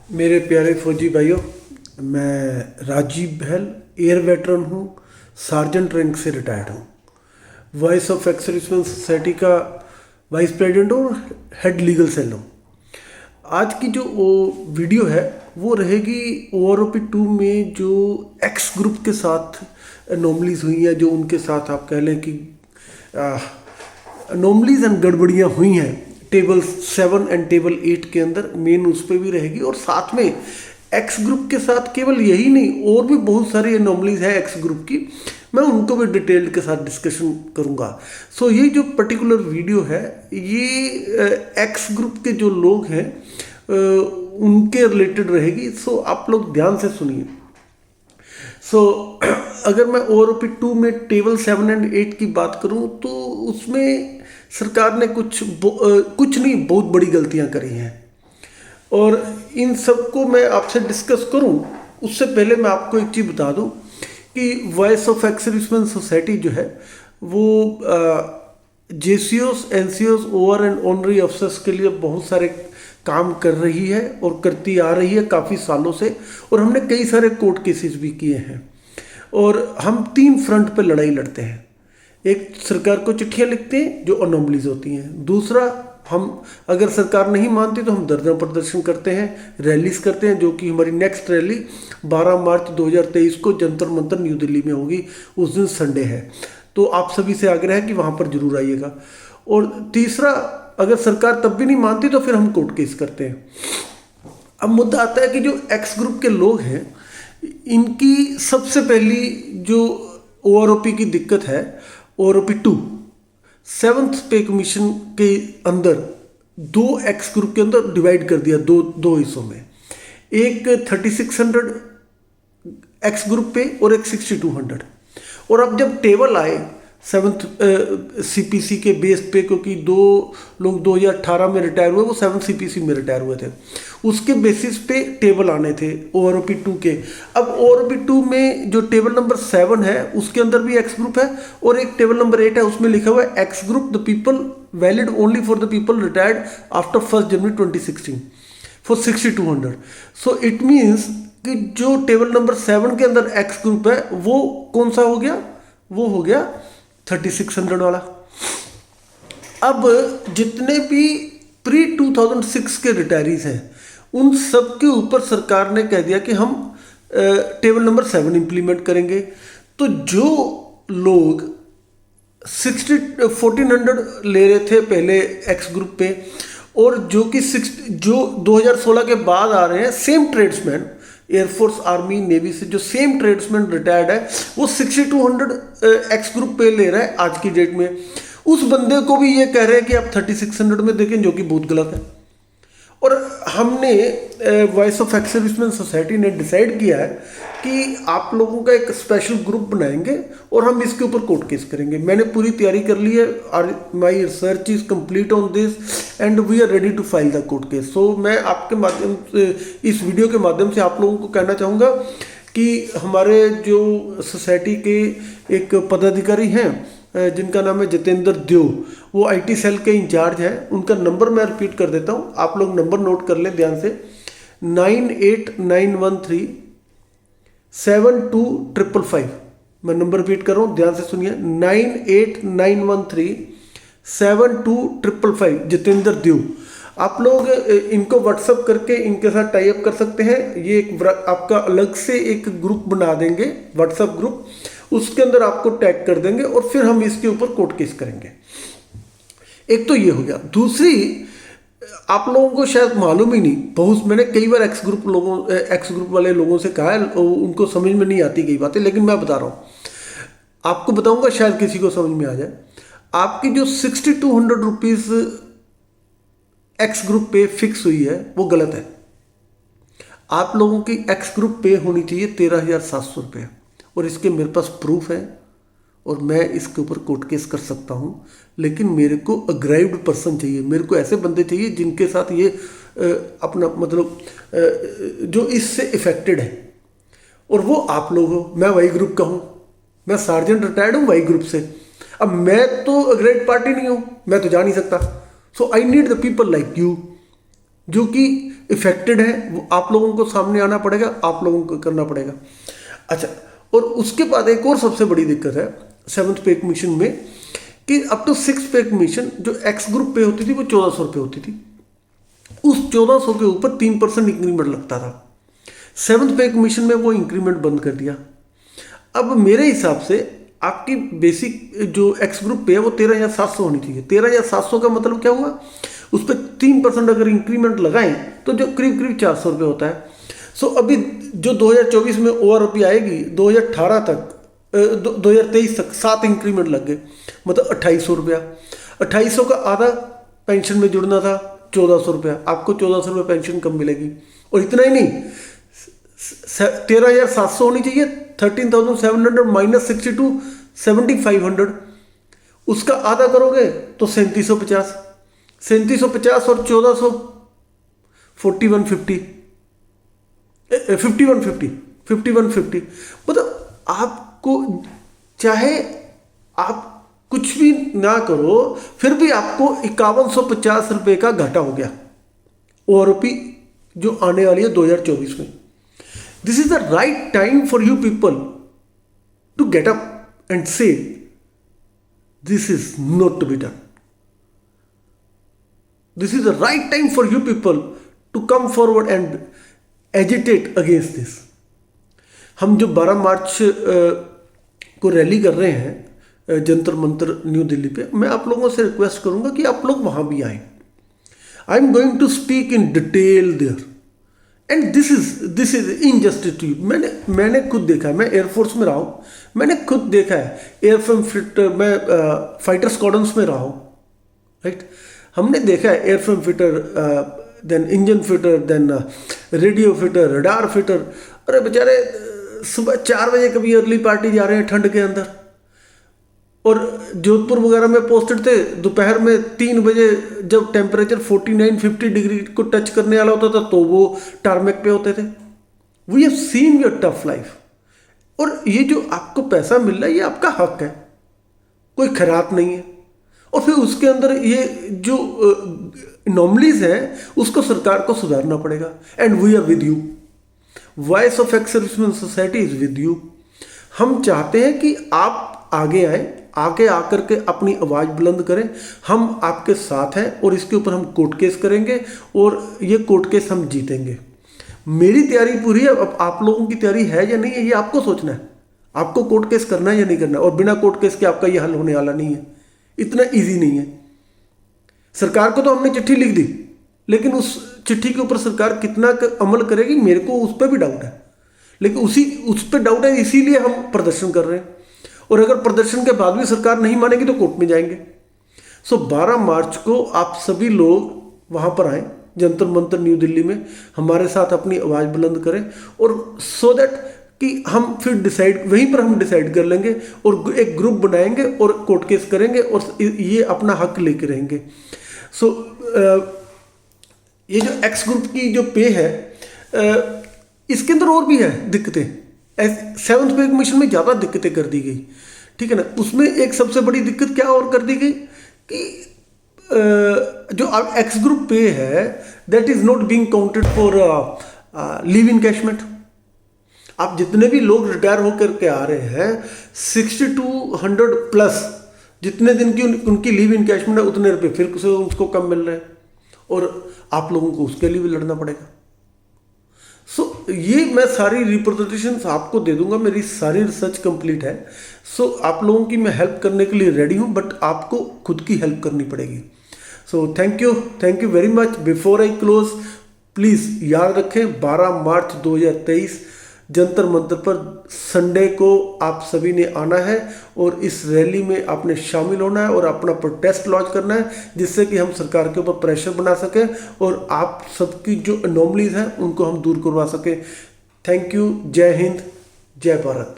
मेरे प्यारे फौजी भाइयों, मैं राजीव बहल एयर वेटरन हूँ। सार्जेंट रैंक से रिटायर्ड हूँ। Voice of ex serviceman society का वाइस प्रेसिडेंट और हेड लीगल सेल हूँ। आज की जो वो वीडियो है वो रहेगी OROP 2 में जो एक्स ग्रुप के साथ अनोमलीज हुई हैं, जो उनके साथ आप कह लें कि अनोमलीज एंड गड़बड़ियाँ हुई हैं टेबल 7 एंड टेबल 8 के अंदर। मेन उस पर भी रहेगी और साथ में एक्स ग्रुप के साथ केवल यही नहीं और भी बहुत सारी एनोमलीज है एक्स ग्रुप की, मैं उनको भी डिटेल के साथ डिस्कशन करूंगा। सो ये जो पर्टिकुलर वीडियो है ये एक्स ग्रुप के जो लोग हैं उनके रिलेटेड रहेगी। सो आप लोग ध्यान से सुनिए। सो अगर मैं OROP 2 में टेबल 7 एंड 8 की बात करूं तो उसमें सरकार ने कुछ नहीं बहुत बड़ी गलतियां करी हैं और इन सबको मैं आपसे डिस्कस करूं उससे पहले मैं आपको एक चीज़ बता दूं कि voice of ex serviceman society जो है वो JCOs, NCOs, OR and honorary officers के लिए बहुत सारे काम कर रही है और करती आ रही है काफ़ी सालों से। और हमने कई सारे कोर्ट केसेस भी किए हैं और हम 3 फ्रंट पे लड़ाई लड़ते हैं। एक, सरकार को चिट्ठियां लिखते हैं जो अनोमलीज होती हैं। दूसरा, हम अगर सरकार नहीं मानती तो हम धरना प्रदर्शन करते हैं, रैलीज करते हैं, जो कि हमारी नेक्स्ट रैली 12 मार्च 2023 को जंतर मंतर न्यू दिल्ली में होगी। उस दिन संडे है तो आप सभी से आग्रह है कि वहाँ पर जरूर आइएगा। और तीसरा, अगर सरकार तब भी नहीं मानती तो फिर हम कोर्ट केस करते हैं। अब मुद्दा आता है कि जो एक्स ग्रुप के लोग हैं इनकी सबसे पहली जो OROP की दिक्कत है, OROP 2 7th पे कमीशन के अंदर 2 एक्स ग्रुप के अंदर डिवाइड कर दिया दो हिस्सों में। एक 3600 एक्स ग्रुप पे और एक 6200। और अब जब टेबल आए 7th CPC के बेस पे, क्योंकि 2 लोग 2018 में रिटायर हुए, वो 7th CPC में रिटायर हुए थे, उसके बेसिस पे टेबल आने थे OROP 2 के। अब OROP 2 में जो टेबल नंबर 7 है उसके अंदर भी एक्स ग्रुप है और एक टेबल नंबर 8 है, उसमें लिखा हुआ है x group the people valid only for the people retired after 1 January 2016 for 6200। So it means कि जो टेबल नंबर 7 के अंदर एक्स ग्रुप है वो कौन सा हो गया? वो हो गया 3600 वाला। अब जितने भी प्री 2006 के रिटायरीज हैं उन सब के ऊपर सरकार ने कह दिया कि हम टेबल नंबर 7 इंप्लीमेंट करेंगे। तो जो लोग 1400 ले रहे थे पहले एक्स ग्रुप पे और जो 2016 के बाद आ रहे हैं, same tradesman, air force, army, navy से जो सेम ट्रेड्समैन रिटायर्ड है वो 6200 एक्स ग्रुप पे ले रहा है आज की डेट में। उस बंदे को भी ये कह रहे हैं कि आप 3600 में देखें, जो कि बहुत गलत है। और हमने voice of ex serviceman society ने डिसाइड किया है कि आप लोगों का एक स्पेशल ग्रुप बनाएंगे और हम इसके ऊपर कोर्ट केस करेंगे। मैंने पूरी तैयारी कर ली है, my research is complete on this and we are ready to file the court case. So मैं आपके माध्यम से, इस वीडियो के माध्यम से आप लोगों को कहना चाहूँगा कि हमारे जो सोसाइटी के एक पदाधिकारी हैं जिनका नाम है जितेंद्र देव, वो IT सेल के इंचार्ज हैं। उनका नंबर मैं रिपीट कर देता हूँ, आप लोग नंबर नोट कर लें ध्यान से, 98913 72555। मैं नंबर रिपीट कर रहा हूँ, ध्यान से सुनिए, 98913 72555, जितेंद्र देव। आप लोग इनको व्हाट्सअप करके इनके साथ टाई अप कर सकते हैं। ये एक आपका अलग से एक ग्रुप बना देंगे, व्हाट्सअप ग्रुप, उसके अंदर आपको टैग कर देंगे और फिर हम इसके ऊपर कोर्ट केस करेंगे। एक तो ये हो गया। दूसरी, आप लोगों को शायद मालूम ही नहीं, बहुत मैंने कई बार एक्स ग्रुप वाले लोगों से कहा है, उनको समझ में नहीं आती कई बातें, लेकिन मैं बता रहा हूँ, आपको बताऊंगा, शायद किसी को समझ में आ जाए। आपकी जो 6200 रुपीज एक्स ग्रुप पे फिक्स हुई है वो गलत है। आप लोगों की एक्स ग्रुप पे होनी चाहिए 13,700 रुपये और इसके मेरे पास प्रूफ है और मैं इसके ऊपर कोर्ट केस कर सकता हूँ। लेकिन मेरे को अग्राइव्ड पर्सन चाहिए, मेरे को ऐसे बंदे चाहिए जिनके साथ ये अपना मतलब जो इससे इफेक्टेड है, और वो आप लोग हो। मैं वाई ग्रुप का हूँ, मैं सार्जेंट रिटायर्ड हूँ वाई ग्रुप से। अब मैं तो अग्रेड पार्टी नहीं हूँ, मैं तो जा नहीं सकता। So I need the people like you जो कि इफेक्टेड है, वो आप लोगों को सामने आना पड़ेगा, आप लोगों को करना पड़ेगा। अच्छा, और उसके बाद एक और सबसे बड़ी दिक्कत है 7th पे कमीशन में कि अप टू 6th पे कमीशन जो एक्स ग्रुप पे होती थी वो 1400 रुपये होती थी। उस 1400 के ऊपर 3% इंक्रीमेंट लगता था। 7th पे कमीशन में वो इंक्रीमेंट बंद कर दिया। अब मेरे हिसाब से आपकी बेसिक जो एक्स ग्रुप पे है वो 13,700 होनी चाहिए। 13,700 का मतलब क्या हुआ, उस पर 3% अगर इंक्रीमेंट लगाएं तो जो करीब करीब 400 रुपये होता है। सो अभी जो 2024 में ORP आएगी, 2018 तक 2023 तक 7 इंक्रीमेंट लग गए, मतलब 2800 रुपया। 2800 का आधा पेंशन में जुड़ना था 1400 रुपया, आपको 1400 रुपये पेंशन कम मिलेगी। और इतना ही नहीं, 13,700 होनी चाहिए, 13,700 माइनस 62 7,500, उसका आधा करोगे तो 3750, 3750 और 1400 4150, 5150, मतलब आपको चाहे आप कुछ भी ना करो फिर भी आपको 5150 रुपये का घाटा हो गया ORP जो आने वाली है 2024 में। This is the right time for you people to get up and say this is not to be done. This is the right time for you people to come forward and agitate against this. हम जो 12 मार्च को rally कर रहे हैं Jantar Mantar new Delhi पे, मैं आप लोगों से रिक्वेस्ट करूंगा कि आप लोग वहां भी आए। I am going to speak in detail there and this is injustice to you. मैंने खुद देखा है, मैं एयरफोर्स में रहा हूँ, मैंने खुद देखा है एयरफ्रेम फिटर, मैं फाइटर स्क्वाड्रंस में रहा हूँ, राइट। हमने देखा है airframe fitter, then engine fitter, then radio fitter, radar fitter. अरे बेचारे सुबह 4 बजे कभी अर्ली पार्टी जा रहे हैं ठंड के अंदर, और जोधपुर वगैरह में पोस्टेड थे, दोपहर में 3 बजे जब टेम्परेचर 49-50 डिग्री को टच करने वाला होता था तो वो टारमेक पे होते थे। We have seen your tough life. और ये जो आपको पैसा मिल रहा है ये आपका हक है, कोई खैरात नहीं है। और फिर उसके अंदर ये जो नॉर्मलीज है उसको सरकार को सुधारना पड़ेगा। And we are with you, voice of ex serviceman society is with you. हम चाहते हैं कि आप आगे आए, आगे आकर के अपनी आवाज़ बुलंद करें। हम आपके साथ हैं और इसके ऊपर हम कोर्ट केस करेंगे और ये कोर्ट केस हम जीतेंगे। मेरी तैयारी पूरी है, अब आप लोगों की तैयारी है या नहीं है ये आपको सोचना है। आपको कोर्ट केस करना है या नहीं करना, और बिना कोर्ट केस के आपका ये हल होने वाला नहीं है, इतना ईजी नहीं है। सरकार को तो हमने चिट्ठी लिख दी, लेकिन उस चिट्ठी के ऊपर सरकार कितना अमल करेगी मेरे को उस पर भी डाउट है। लेकिन उस पर डाउट है, इसीलिए हम प्रदर्शन कर रहे हैं। और अगर प्रदर्शन के बाद भी सरकार नहीं मानेगी तो कोर्ट में जाएंगे। सो 12 मार्च को आप सभी लोग वहां पर आए जंतर मंतर न्यू दिल्ली में, हमारे साथ अपनी आवाज़ बुलंद करें, और सो दैट कि हम फिर डिसाइड, वहीं पर हम डिसाइड कर लेंगे और एक ग्रुप बनाएंगे और कोर्ट केस करेंगे और ये अपना हक लेके रहेंगे। सो ये जो एक्स ग्रुप की जो पे है, इसके अंदर और भी है दिक्कतें। 7th पे कमीशन में ज़्यादा दिक्कतें कर दी गई, ठीक है ना। उसमें एक सबसे बड़ी दिक्कत क्या और कर दी गई कि जो एक्स ग्रुप पे है that is not being counted for leave encashment. आप जितने भी लोग रिटायर होकर के आ रहे हैं 60 to 100 प्लस जितने दिन की उनकी लीव इनकैशमेंट है उतने रुपये फिर से उसको कम मिल रहे हैं, और आप लोगों को उसके लिए भी लड़ना पड़ेगा। सो ये मैं सारी रिप्रेजेंटेशन आपको दे दूंगा, मेरी सारी रिसर्च कंप्लीट है। सो आप लोगों की मैं हेल्प करने के लिए रेडी हूं, बट आपको खुद की हेल्प करनी पड़ेगी। So thank you very much. Before I close, please याद रखें 12 मार्च 2023 जंतर मंतर पर संडे को आप सभी ने आना है और इस रैली में आपने शामिल होना है और अपना प्रोटेस्ट लॉन्च करना है, जिससे कि हम सरकार के ऊपर प्रेशर बना सकें और आप सबकी जो अनोमलीज हैं उनको हम दूर करवा सकें। Thank you. जय हिंद, जय भारत।